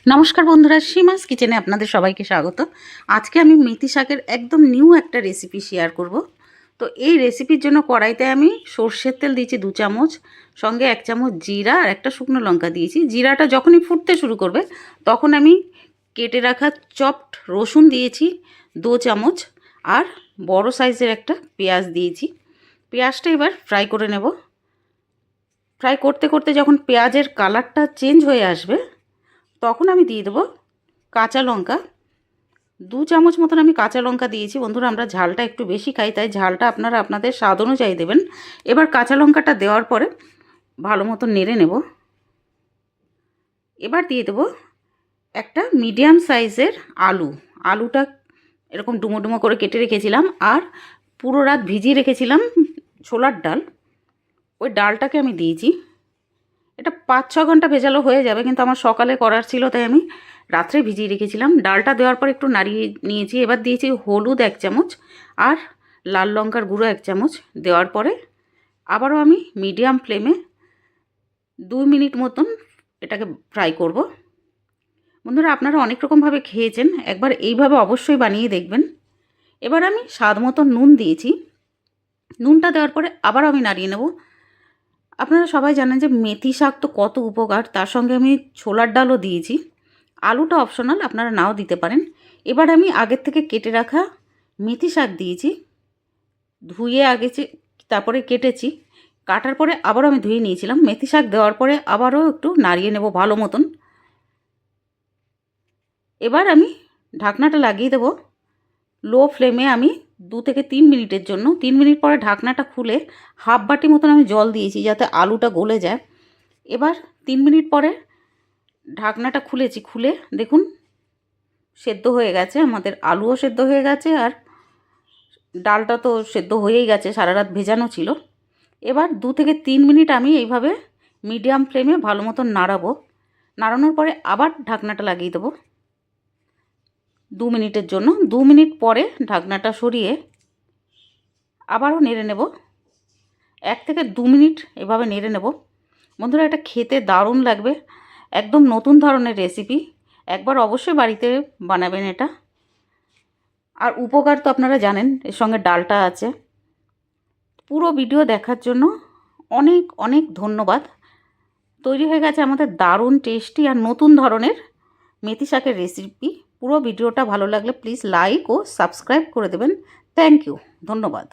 নমস্কার বন্ধুরা, সীমাস কিচেনে আপনাদের সবাইকে স্বাগত। আজকে আমি মেথি শাকের একদম নিউ একটা রেসিপি শেয়ার করব। তো এই রেসিপির জন্য কড়াইতে আমি সর্ষের তেল দিয়েছি 2 চামচ, সঙ্গে 1 চামচ জিরা আর একটা শুকনো লঙ্কা দিয়েছি। জিরাটা যখনই ফুটতে শুরু করবে তখন আমি কেটে রাখা চপড রসুন দিয়েছি 2 চামচ, আর বড় সাইজের একটা পেঁয়াজ দিয়েছি। পেঁয়াজটা এবার ফ্রাই করে নেব। ফ্রাই করতে করতে যখন পেঁয়াজের কালারটা চেঞ্জ হয়ে আসবে তখন আমি দিয়ে দেবো কাঁচা লঙ্কা। 2 চামচ মতন আমি কাঁচা লঙ্কা দিয়েছি। বন্ধুরা, আমরা ঝালটা একটু বেশি খাই, তাই ঝালটা আপনারা আপনাদের স্বাদ অনুযায়ী দেবেন। এবার কাঁচা লঙ্কাটা দেওয়ার পরে ভালো মতো নেড়ে নেব। এবার দিয়ে দেবো একটা মিডিয়াম সাইজের আলুটা এরকম ডুমো ডুমো করে কেটে রেখেছিলাম, আর পুরো রাত ভিজিয়ে রেখেছিলাম ছোলার ডাল, ওই ডালটাকে আমি দিয়েছি। এটা 5-6 ঘন্টা ভেজালো হয়ে যাবে, কিন্তু আমার সকালে করার ছিল তাই আমি রাত্রে ভিজিয়ে রেখেছিলাম। ডালটা দেওয়ার পর একটু নাড়িয়ে নিয়েছি। এবার দিয়েছি হলুদ 1 চামচ আর লাল লঙ্কার গুঁড়ো 1 চামচ। দেওয়ার পরে আবারও আমি মিডিয়াম ফ্লেমে 2 মিনিট মতন এটাকে ফ্রাই করব। বন্ধুরা, আপনারা অনেক রকমভাবে খেয়েছেন, একবার এইভাবে অবশ্যই বানিয়ে দেখবেন। এবার আমি স্বাদ মতো নুন দিয়েছি। নুনটা দেওয়ার পরে আবারও আমি নাড়িয়ে নেব। আপনারা সবাই জানেন যে মেথি শাক তো কত উপকার, তার সঙ্গে আমি ছোলার ডালও দিয়েছি। আলুটা অপশনাল, আপনারা নাও দিতে পারেন। এবার আমি আগের থেকে কেটে রাখা মেথি শাক দিয়েছি। ধুয়ে তারপরে কেটেছি। কাটার পরে আবারও আমি ধুয়ে নিয়েছিলাম। মেথি শাক দেওয়ার পরে আবারও একটু নাড়িয়ে নেব ভালো মতন। এবার আমি ঢাকনাটা লাগিয়ে দেব লো ফ্লেমে। আমি 2 থেকে 3 মিনিটের জন্য। 3 মিনিট পরে ঢাকনাটা খুলে হাফ বাটি মতন আমি জল দিয়েছি যাতে আলুটা গলে যায়। এবার 3 মিনিট পরে ঢাকনাটা খুলেছি। খুলে দেখুন সেদ্ধ হয়ে গেছে, আমাদের আলুও সেদ্ধ হয়ে গেছে আর ডালটা তো সেদ্ধ হয়েই গেছে, সারা রাত ভেজানো ছিল। এবার 2 থেকে 3 মিনিট আমি এইভাবে মিডিয়াম ফ্লেমে ভালো মতন নাড়াবো। নাড়ানোর পরে আবার ঢাকনাটা লাগিয়ে দেবো 2 মিনিটের জন্য। 2 মিনিট পরে ঢাকনাটা সরিয়ে আবারও নেড়ে নেব। 1 থেকে 2 মিনিট এভাবে নেড়ে নেব। বন্ধুরা, এটা খেতে দারুণ লাগবে, একদম নতুন ধরনের রেসিপি। একবার অবশ্যই বাড়িতে বানাবেন এটা। আর উপকার তো আপনারা জানেন, এর সঙ্গে ডালটা আছে। পুরো ভিডিও দেখার জন্য অনেক অনেক ধন্যবাদ। তৈরি হয়ে গেছে আমাদের দারুণ টেস্টি আর নতুন ধরনের মেথি শাকের রেসিপি। পুরো ভিডিওটা ভালো লাগলে প্লিজ লাইক ও সাবস্ক্রাইব করে দেবেন। থ্যাংক ইউ, ধন্যবাদ।